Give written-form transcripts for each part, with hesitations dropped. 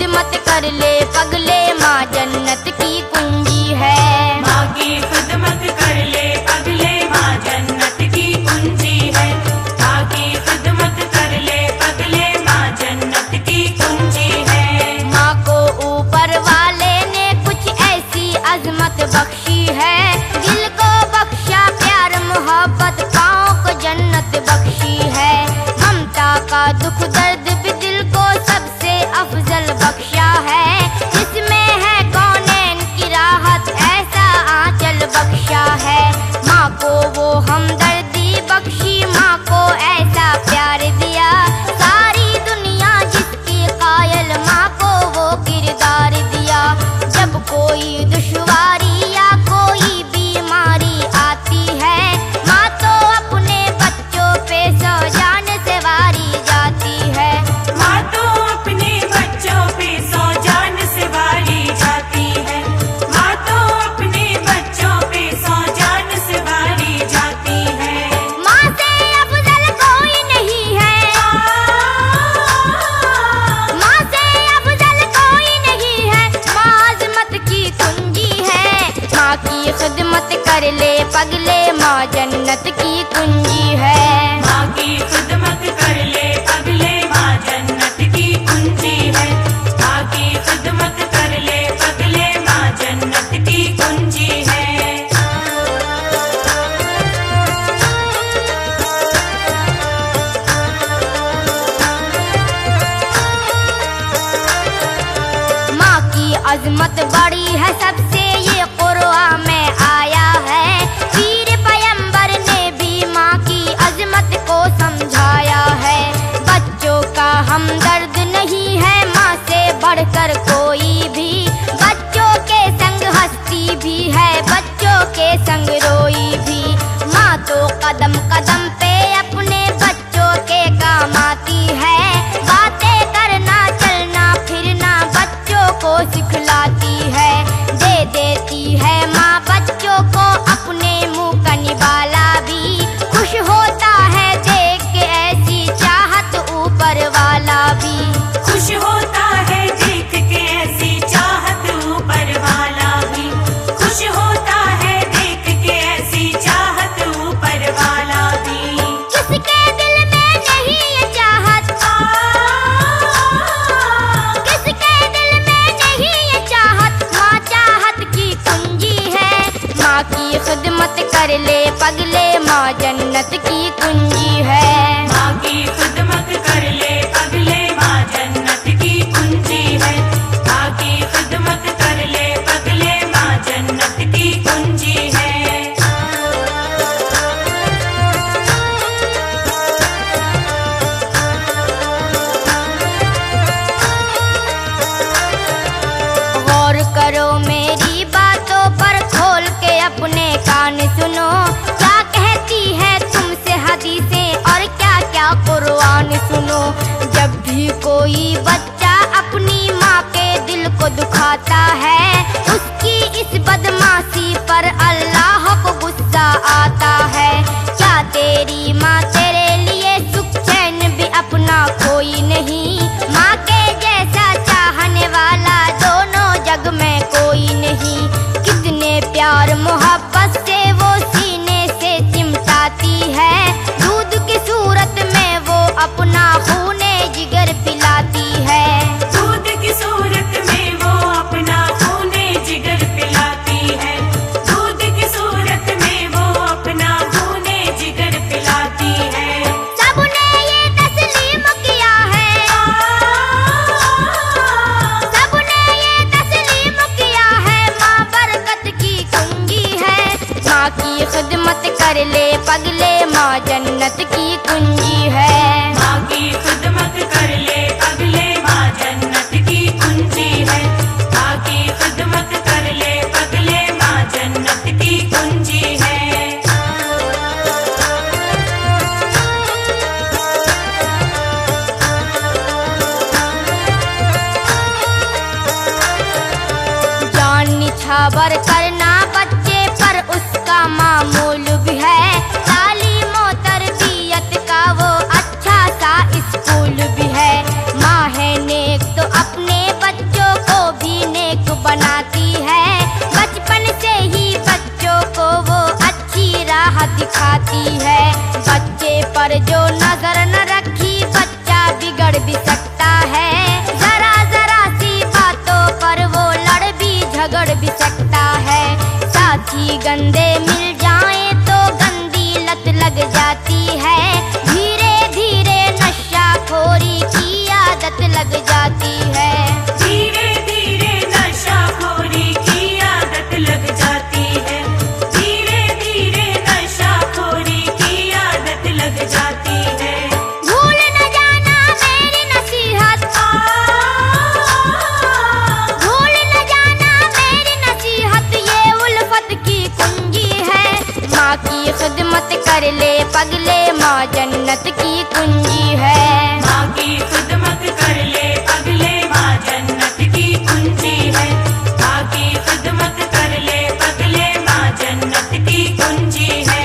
खिदमत कर ले पगले, माँ जन्नत की कुंजी है। माँ की खिदमत कर ले पगले, माँ जन्नत की कुंजी है। माँ की खिदमत कर ले पगले, माँ जन्नत की कुंजी है। माँ को ऊपर वाले ने कुछ ऐसी अजमत बख्शी है, दिल को बख्शा प्यार मोहब्बत, पाँव को जन्नत बख्शी है। ममता का दुख दर्द भी दिल को सबसे अफजल बख्शा है, इसमें है कौनैन की राहत, ऐसा आंचल बख्शा है। माँ को वो हमदर्दी बख्शी, माँ को ऐसा प्यार दिया, सारी दुनिया जिसकी कायल, माँ को वो किरदार दिया। जब कोई दुश्वारी या कोई बीमारी आती है, माँ तो अपने बच्चों पे सौ जान से वारी जाती है। माँ तो अपने बच्चों पे सौ जान से वारी जाती है। माँ तो अपने बच्चों पे सौ जान से वारी जाती है। माँ से अफजल कोई नहीं है, माँ से अफजल कोई नहीं है, माँ अज़मत की कुंजी है। माँ की खिदमत कर ले पगले, माँ जन्नत की कुंजी है। माँ की खिदमत कर ले पगले, माँ जन्नत की कुंजी है। माँ की खिदमत कर ले पगले, माँ जन्नत की कुंजी है। माँ की अजमत बड़ी है सबसे, ये कुरआन में आया है। पीर पैगंबर ने भी माँ की अजमत को समझाया है। बच्चों का हमदर्द नहीं है माँ से बढ़कर कोई भी, बच्चों के संग हंसती भी है, बच्चों के संग रोई भी। माँ तो कदम कदम पे अपने बच्चों के काम आती है, बातें करना चलना फिरना बच्चों को सिखलाती है। दे देती है माँ बच्चों को अपने मुँह का निवाला भी, खुश होता है देख के ऐसी चाहत ऊपर वाला भी। खुश होता है देख के ऐसी चाहत ऊपर वाला भी। खुश होता है देख के ऐसी चाहत ऊपर वाला भी। किसके दिल में नहीं ये चाहत, किसके दिल में नहीं ये चाहत, माँ चाहत की कुंजी है। माँ की खिदमत कर ले पगले, माँ जन्नत की कुंजी है। माँ की खिदमत कर ले पगले, माँ जन्नत की कुंजी है। माँ की खिदमत कर ले पगले, माँ जन्नत की कुंजी है। गौर करो मेरी बातों पर, खोल के अपने कान सुनो, क्या कहती है तुमसे हदीसें और क्या क्या कुरआन सुनो। जब भी कोई बच्चा अपनी माँ के दिल को दुखाता है, उसकी इस बदमाशी पर अल्लाह को गुस्सा आता है। क्या तेरी माँ तेरे लिए सुख चैन भी अपना कोई नहीं, माँ के जैसा चाहने वाला दोनों जग में कोई नहीं। कितने प्यार मोहब्बत से वो सीने से चिमटाती है, दूध की सूरत में वो अपना खूने जिगर पिलाती है। दूध की सूरत में वो अपना खूने जिगर पिलाती है। दूध की सूरत में वो अपना खूने जिगर पिलाती है। सबने ये तस्लीम किया है, सबने ये तस्लीम किया है, माँ बरकत की कुंजी है। माँ की खिदमत कर ले पगले, माँ जन्नत की कुंजी है। माँ की खिदमत कर ले पगले, माँ जन्नत की कुंजी है। माँ की खिदमत कर ले पगले, माँ जन्नत की कुंजी है। जान निछावर करना बच्चे पर उसका मामूल भी है, तालीम और तरबियत का वो अच्छा सा स्कूल भी है। माँ है नेक तो अपने बच्चे बिगड़ भी सकता है। साथी गंदे मिल जाएं तो गंदी लत लग जाती है। धीरे धीरे नशाखोरी की आदत लग जाती है। धीरे धीरे नशाखोरी की आदत लग जाती है। धीरे धीरे नशाखोरी की आदत लग जाती है। भूल न जाना मेरी नसीहत, भूल न जाना मेरी नसीहत, ये उल्फत की कुंजी है। माँ की खिदमत कर ले पगले, माँ जन्नत की कुंजी है। माँ की खिदमत कर ले पगले, माँ जन्नत की कुंजी है। माँ की खिदमत कर ले पगले, माँ जन्नत की कुंजी है।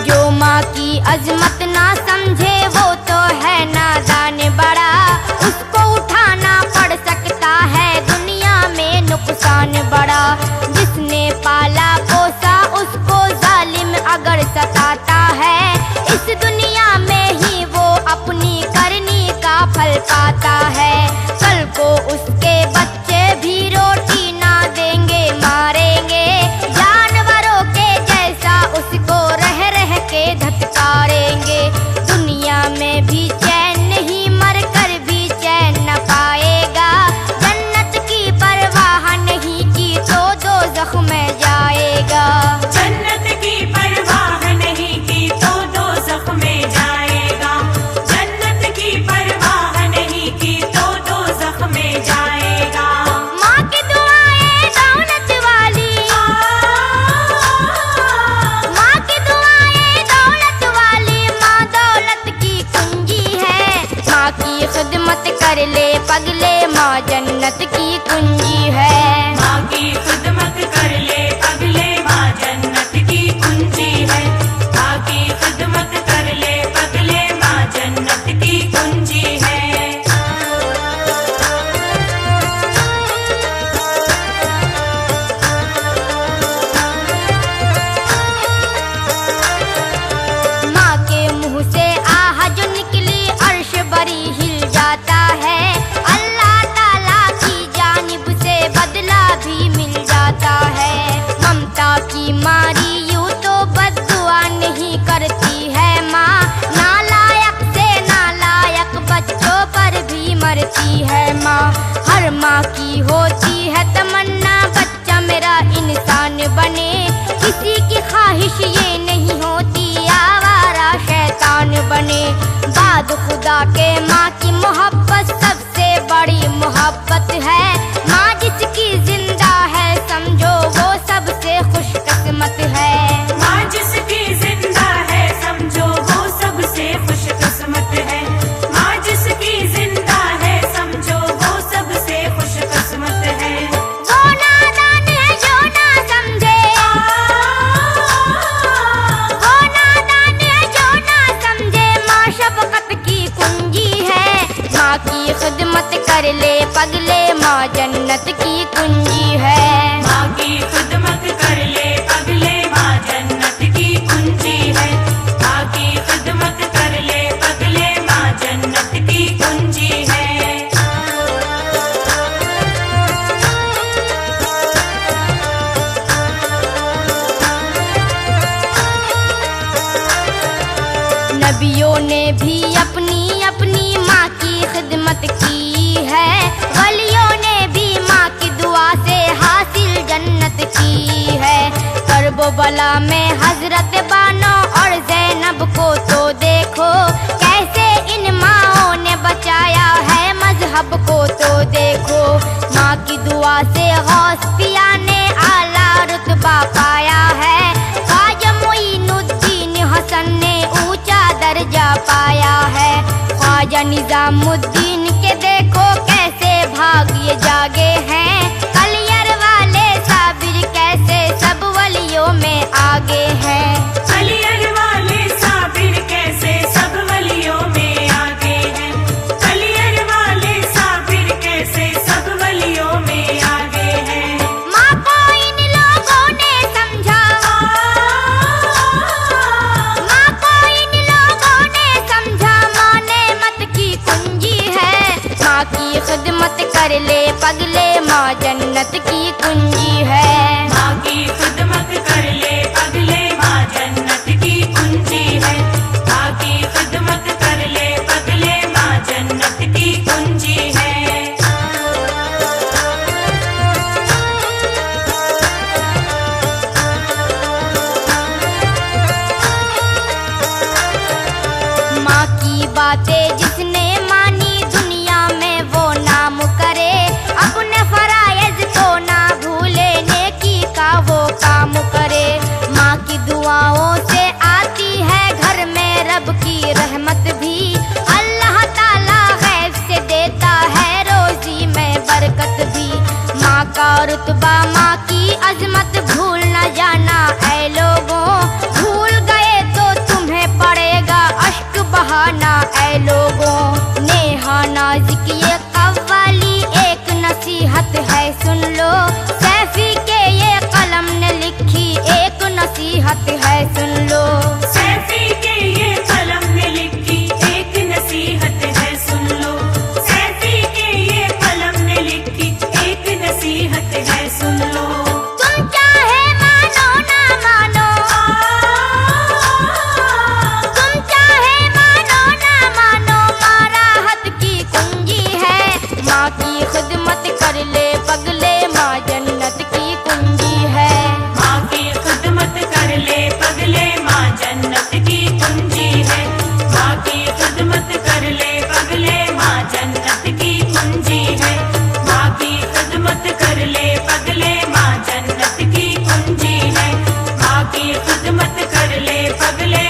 जो माँ की अजमत ना समझे वो तो है नादान बड़ा। उसको उठाना पड़ सकता है दुनिया में नुकसान बड़ा। जिसने पाला पोसा उसको जालिम अगर सताता है, इस दुनिया में ही वो अपनी करनी का फल पाता है। कल को उसके बच्चे भी रोटी ना देंगे, मारेंगे। जानवरों के जैसा उसको रह रह के धत्कारेंगे। दुनिया में भी चैन नहीं, मर कर भी चैन न पाएगा। जन्नत की परवाह नहीं की तो दोज़ख में जाएगा। जन्नत की परवाह नहीं की तो दोज़ख में जाएगा। जन्नत की परवाह नहीं की तो दोज़ख में जाएगा। माँ की दुआएं दौलत वाली, माँ की दुआएं दौलत वाली, माँ दौलत की कुंजी है। माँ की खिदमत कर ले पगले, माँ जन्नत की कुंजी है। माँ की खिदमत कर ले पगले, माँ जन्नत की कुंजी है। माँ की खिदमत कर ले पगले, माँ जन्नत की कुंजी है। माँ के मुंह से आह जो निकली अर्श बरी हिल जाता है। अल्लाह ताला की जानिब से बदला भी मिल जाता है। ममता की मारी यूं तो बद्दुआ नहीं करती है माँ। नालायक से नालायक बच्चों पर भी मरती है माँ। हर माँ की होती है तमन्ना बच्चा मेरा इंसान बने। किसी की ख्वाहिश ये नहीं होती आवारा शैतान बने। बाद खुदा के माँ की मोहब्बत सबसे बड़ी मोहब्बत है। माँ जिसकी जिंदा है समझो वो सबसे खुशकिस्मत है। माँ जिसकी जिंदा है समझो वो सबसे खुशकिस्मत है। माँ जिसकी जिंदा है समझो वो सबसे खुशकिस्मत है। वो नादान है जो ना समझे, वो नादान है जो ना समझे। माँ शफकत की कुंजी है। माँ की खिदमत कर ले पगले, माँ जन्नत की कुंजी है। माँ की खिदमत कर ले पगले, माँ जन्नत की कुंजी है। माँ की खिदमत कर ले पगले, माँ जन्नत की कुंजी है। नबियों ने भी अपनी अपनी माँ की खिदमत की है। वलियों ने भी माँ की दुआ से हासिल जन्नत की है। करबो बला में हजरत बानो और ज़ैनब को तो देखो, कैसे इन माँओं ने बचाया है मजहब को तो देखो। माँ की दुआ से गौस पिया ने आला रुतबा पाया है। ख्वाजा मोइनुद्दीन हसन ने ऊंचा दर्जा पाया है। ख्वाजा निजामुद्दीन के देखो कैसे भाग्य जागे हैं। कलियर वाले साबिर कैसे सब वलियों में आगे हैं। कलियर वाले साबिर कैसे सब वलियों में आगे हैं। कलियर वाले साबिर कैसे सब वलियों में आगे हैं। माँ को इन लोगों ने समझा, कुंजी है। माँ की खिदमत कर ले पगले, माँ जन्नत की कुंजी है। माँ की खिदमत कर ले पगले, माँ जन्नत की कुंजी है। माँ की बातें जिसने मानी दुनिया में वो नाम करे, अपने फराइज को ना भूले, नेकी का वो काम करे। माँ की दुआओं से आती है घर में रब की रहमत भी, अल्लाह ताला गैब से देता है रोजी में बरकत भी। माँ का रुतबा माँ की अजमत भूल न जाना ऐ लोगों, भूल गए तो तुम्हें पड़ेगा अश्क बहाना ऐ लोगों। नेहा नाज़िक ये कव्वाली एक नसीहत है सुन लो, सैफी के ये कलम ने लिखी एक नसीहत है सुन लो। सैफी के ये कलम ने लिखी एक नसीहत है सुन लो। सैफी के ये कलम ने लिखी एक नसीहत है सुन लो। तुम चाहे मानो ना मानो, तुम चाहे मानो ना मानो, माँ राहत की कुंजी है। माँ की खिदमत कर ले पगले, माँ जन्नत की कुंजी है। माँ की खिदमत कर ले पगले, माँ जन्नत की कुंजी है। माँ की खिदमत कर ले पगले, माँ जन्नत की कुंजी है। माँ की खिदमत कर ले पगले, माँ जन्नत की कुंजी है। माँ की खिदमत कर ले पगले,